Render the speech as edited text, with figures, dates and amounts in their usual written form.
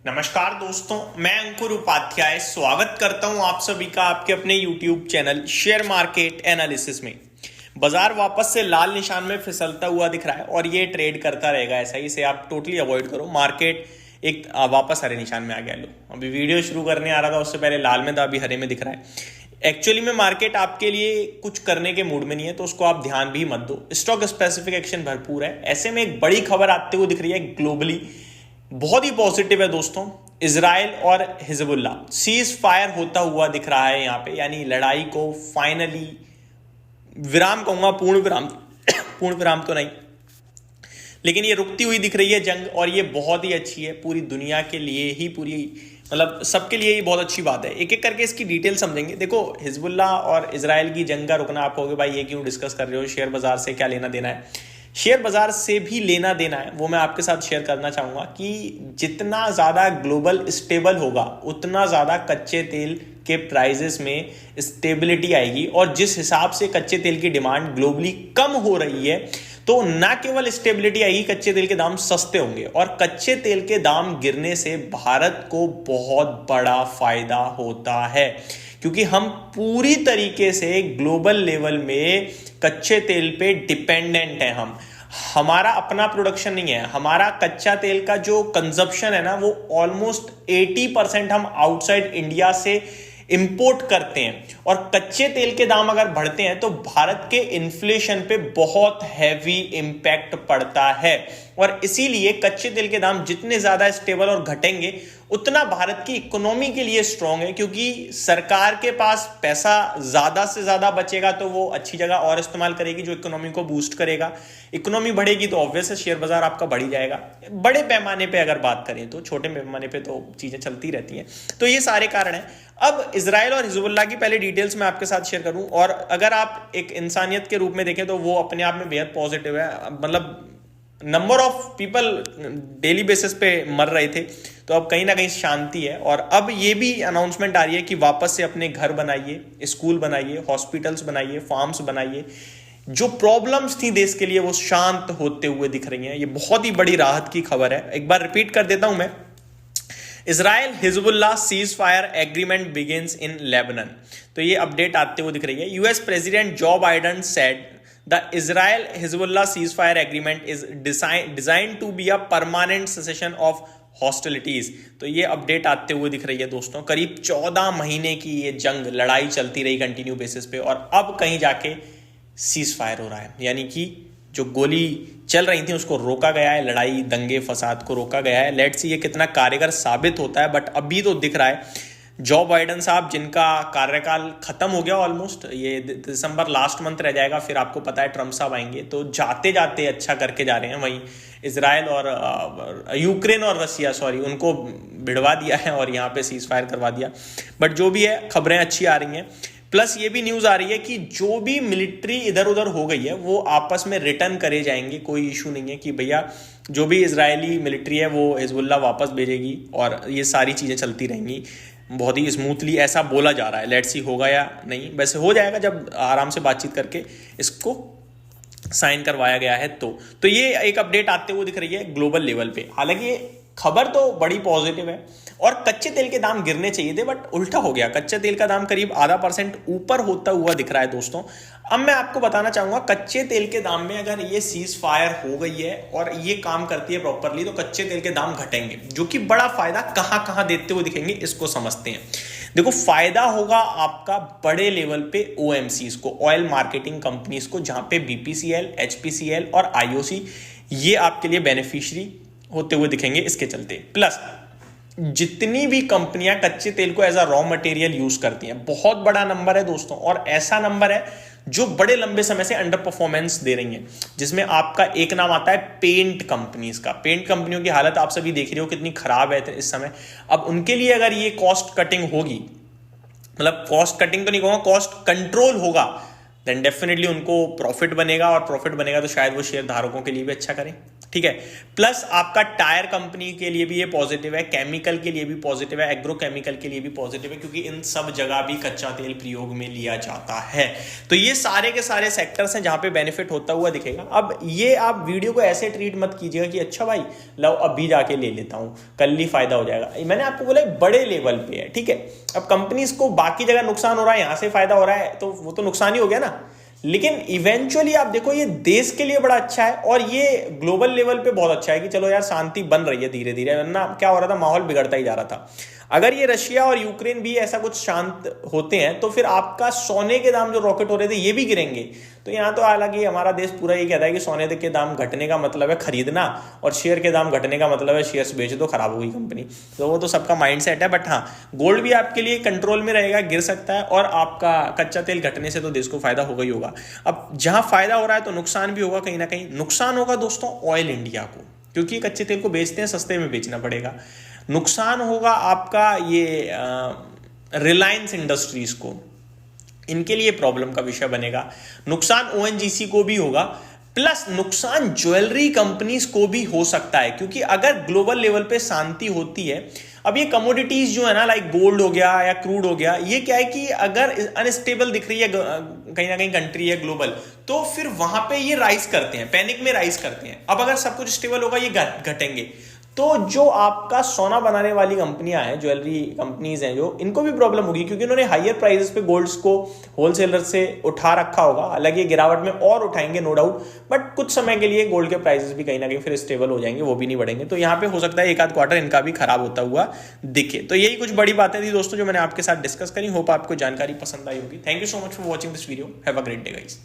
नमस्कार दोस्तों, मैं अंकुर उपाध्याय स्वागत करता हूं आप सभी का आपके अपने YouTube channel share market analysis में। बाजार वापस से लाल निशान में फिसलता हुआ दिख रहा है और ये ट्रेड करता रहेगा ऐसा ही। इसे आप टोटली अवॉइड करो। मार्केट एक वापस हरे निशान में आ गया। लो, अभी वीडियो शुरू करने आ रहा था उससे पहले लाल में था, अभी हरे में दिख रहा है। एक्चुअली में मार्केट आपके लिए कुछ करने के मूड में नहीं है, तो उसको आप ध्यान भी मत दो। स्टॉक स्पेसिफिक एक्शन भरपूर है। ऐसे में एक बड़ी खबर आते हुए दिख रही है ग्लोबली, बहुत ही पॉजिटिव है दोस्तों। इजराइल और हिजबुल्ला सीज फायर होता हुआ दिख रहा है यहाँ पे, यानी लड़ाई को फाइनली विराम कहूंगा, पूर्ण विराम तो नहीं, लेकिन ये रुकती हुई दिख रही है जंग, और ये बहुत ही अच्छी है पूरी दुनिया के लिए ही, पूरी मतलब सबके लिए ये बहुत अच्छी बात है। एक एक करके इसकी डिटेल समझेंगे। देखो, हिजबुल्ला और इजराइल की जंग का रुकना, आप कहोगे भाई ये क्यों डिस्कस कर रहे हो, शेयर बाजार से क्या लेना देना है। शेयर बाजार से भी लेना देना है, वो मैं आपके साथ शेयर करना चाहूंगा कि जितना ज्यादा ग्लोबल स्टेबल होगा उतना ज्यादा कच्चे तेल के प्राइजेस में स्टेबिलिटी आएगी, और जिस हिसाब से कच्चे तेल की डिमांड ग्लोबली कम हो रही है, तो ना केवल स्टेबिलिटी आएगी, कच्चे तेल के दाम सस्ते होंगे, और कच्चे तेल के दाम गिरने से भारत को बहुत बड़ा फायदा होता है, क्योंकि हम पूरी तरीके से ग्लोबल लेवल में कच्चे तेल पे डिपेंडेंट हैं। हमारा अपना प्रोडक्शन नहीं है। हमारा कच्चा तेल का जो कंजप्शन है ना, वो ऑलमोस्ट 80% हम आउटसाइड इंडिया से इंपोर्ट करते हैं, और कच्चे तेल के दाम अगर बढ़ते हैं तो भारत के इन्फ्लेशन पे बहुत हैवी इंपैक्ट पड़ता है, और इसीलिए कच्चे तेल के दाम जितने ज्यादा स्टेबल और घटेंगे उतना भारत की इकोनॉमी के लिए स्ट्रांग है, क्योंकि सरकार के पास पैसा ज्यादा से ज्यादा बचेगा तो वो अच्छी जगह और इस्तेमाल करेगी जो इकोनॉमी को बूस्ट करेगा। इकोनॉमी बढ़ेगी तो ऑब्वियस है शेयर बाजार आपका बढ़ ही जाएगा। बड़े पैमाने पे अगर बात करें तो, छोटे पैमाने पे तो चीजें चलती रहती हैं। तो ये सारे कारण हैं। अब इजराइल और हिजबुल्लाह की पहले डिटेल्स मैं आपके साथ शेयर करूं, और अगर आप एक इंसानियत के रूप में देखें तो वो अपने आप में बेहद पॉजिटिव है। मतलब number of people daily basis पे मर रहे थे, तो अब कहीं ना कहीं शांति है, और अब ये भी अनाउंसमेंट आ रही है कि वापस से अपने घर बनाइए, स्कूल बनाइए, हॉस्पिटल्स बनाइए, फार्म्स बनाइए। जो प्रॉब्लम्स थी देश के लिए वो शांत होते हुए दिख रही हैं। ये बहुत ही बड़ी राहत की खबर है। एक बार रिपीट कर देता हूं मैं। Israel Hezbollah ceasefire agreement begins in Lebanon. तो ये अपडेट आते हुए दिख रही है। US president Joe Biden said the Israel Hezbollah ceasefire agreement is designed to be a permanent cessation of hostilities. तो ये अपडेट आते हुए दिख रही है दोस्तों। करीब 14 महीने की ये जंग, लड़ाई चलती रही कंटिन्यू बेसिस पे, और अब कहीं जाके सीज फायर हो रहा है, यानी कि जो गोली चल रही थी उसको रोका गया है, लड़ाई दंगे फसाद को रोका गया है। लेट्स सी ये कितना कारगर साबित होता है। बट अभी तो दिख रहा है जो बाइडेन साहब, जिनका कार्यकाल खत्म हो गया ऑलमोस्ट, ये दिसंबर लास्ट मंथ रह जाएगा, फिर आपको पता है ट्रम्प साहब आएंगे, तो जाते जाते अच्छा करके जा रहे हैं। वहीं इजराइल और यूक्रेन और रसिया, सॉरी, उनको भिड़वा दिया है और यहाँ पे सीज फायर करवा दिया। बट जो भी है, खबरें अच्छी आ रही हैं। प्लस ये भी न्यूज आ रही है कि जो भी मिलिट्री इधर उधर हो गई है वो आपस में रिटर्न करे जाएंगे। कोई इशू नहीं है कि भैया जो भी इजरायली मिलिट्री है वो हिजबुल्लाह वापस भेजेगी, और ये सारी चीजें चलती रहेंगी बहुत ही स्मूथली, ऐसा बोला जा रहा है। लेट्स सी होगा या नहीं, वैसे हो जाएगा जब आराम से बातचीत करके इसको साइन करवाया गया है। तो ये एक अपडेट आते हुए दिख रही है ग्लोबल लेवल पे। हालांकि खबर तो बड़ी पॉजिटिव है, और कच्चे तेल के दाम गिरने चाहिए थे, बट उल्टा हो गया। कच्चे तेल का दाम करीब ½ % ऊपर होता हुआ दिख रहा है दोस्तों। अब मैं आपको बताना चाहूंगा, कच्चे तेल के दाम में अगर ये सीज फायर हो गई है और ये काम करती है प्रॉपरली, तो कच्चे तेल के दाम घटेंगे, जो कि बड़ा फायदा कहां कहां देते हुए दिखेंगे, इसको समझते हैं। देखो, फायदा होगा आपका बड़े लेवल पे ओएमसीज को, ऑयल मार्केटिंग कंपनीज को, जहां पे बीपीसीएल, एचपीसीएल और आईओसी ये आपके लिए बेनिफिशियरी होते हुए दिखेंगे इसके चलते। प्लस जितनी भी कंपनियां कच्चे तेल को as a raw material use करती हैं, बहुत बड़ा नंबर है दोस्तों, और ऐसा नंबर है जो बड़े लंबे समय से अंडर परफॉर्मेंस दे रही हैं, जिसमें आपका एक नाम आता है पेंट कंपनीज का। पेंट कंपनियों की हालत आप सभी देख रहे हो कितनी खराब है इस समय। अब उनके लिए अगर ये कॉस्ट कटिंग होगी, मतलब कॉस्ट कटिंग तो नहीं कहूंगा, कॉस्ट कंट्रोल होगा, देन डेफिनेटली उनको प्रॉफिट बनेगा, और प्रॉफिट बनेगा तो शायद वो शेयर धारकों के लिए भी अच्छा करें, ठीक है। प्लस आपका टायर कंपनी के लिए भी ये पॉजिटिव है, केमिकल के लिए भी पॉजिटिव है, एग्रो केमिकल के लिए भी पॉजिटिव है, क्योंकि इन सब जगह भी कच्चा तेल प्रयोग में लिया जाता है। तो ये सारे के सारे सेक्टर्स हैं जहां पे बेनिफिट होता हुआ दिखेगा। अब ये आप वीडियो को ऐसे ट्रीट मत कीजिएगा कि अच्छा भाई लो अभी जाके ले लेता हूं, कल ही फायदा हो जाएगा। मैंने आपको बोला बड़े लेवल पे है, ठीक है। अब कंपनीज को बाकी जगह नुकसान हो रहा है, यहां से फायदा हो रहा है, तो वो तो नुकसान ही हो गया ना। लेकिन इवेंचुअली आप देखो ये देश के लिए बड़ा अच्छा है, और ये ग्लोबल लेवल पे बहुत अच्छा है कि चलो यार शांति बन रही है धीरे धीरे, वरना क्या हो रहा था, माहौल बिगड़ता ही जा रहा था। अगर ये रशिया और यूक्रेन भी ऐसा कुछ शांत होते हैं तो फिर आपका सोने के दाम जो रॉकेट हो रहे थे ये भी गिरेंगे। तो यहाँ तो हालांकि हमारा देश पूरा ये कहता है कि सोने के दाम घटने का मतलब है खरीदना, और शेयर के दाम घटने का मतलब है शेयर्स बेच दो, खराब होगी कंपनी। तो वो तो सबका माइंडसेट है। बट हाँ, गोल्ड भी आपके लिए कंट्रोल में रहेगा, गिर सकता है, और आपका कच्चा तेल घटने से तो देश को फायदा होगा ही होगा। अब जहां फायदा हो रहा है तो नुकसान भी होगा, कहीं ना कहीं नुकसान होगा दोस्तों ऑयल इंडिया को, क्योंकि कच्चे तेल को बेचते हैं, सस्ते में बेचना पड़ेगा। नुकसान होगा आपका ये रिलायंस इंडस्ट्रीज को, इनके लिए प्रॉब्लम का विषय बनेगा। नुकसान ओएनजीसी को भी होगा, प्लस नुकसान ज्वेलरी कंपनीज को भी हो सकता है, क्योंकि अगर ग्लोबल लेवल पे शांति होती है, अब ये कमोडिटीज जो है ना, लाइक गोल्ड हो गया या क्रूड हो गया, ये क्या है कि अगर अनस्टेबल दिख रही है कहीं ना कहीं कंट्री है ग्लोबल, तो फिर वहां पे ये राइज करते हैं, पैनिक में राइज करते हैं। अब अगर सब कुछ स्टेबल होगा ये घटेंगे। तो जो आपका सोना बनाने वाली कंपनियां हैं, ज्वेलरी कंपनीज हैं, जो इनको भी प्रॉब्लम होगी, क्योंकि उन्होंने हायर प्राइसेस पे गोल्ड्स को होलसेलर से उठा रखा होगा। हालांकि ये गिरावट में और उठाएंगे नो डाउट, बट कुछ समय के लिए गोल्ड के प्राइसेस भी कहीं ना कहीं फिर स्टेबल हो जाएंगे, वो भी नहीं बढ़ेंगे। तो यहाँ पे हो सकता है एक आध क्वार्टर इनका भी खराब होता हुआ दिखे। तो यही कुछ बड़ी बातें थी दोस्तों जो मैंने आपके साथ डिस्कस करी। होप आपको जानकारी पसंद आई होगी। Thank you so much for watching this video. Have a great day guys.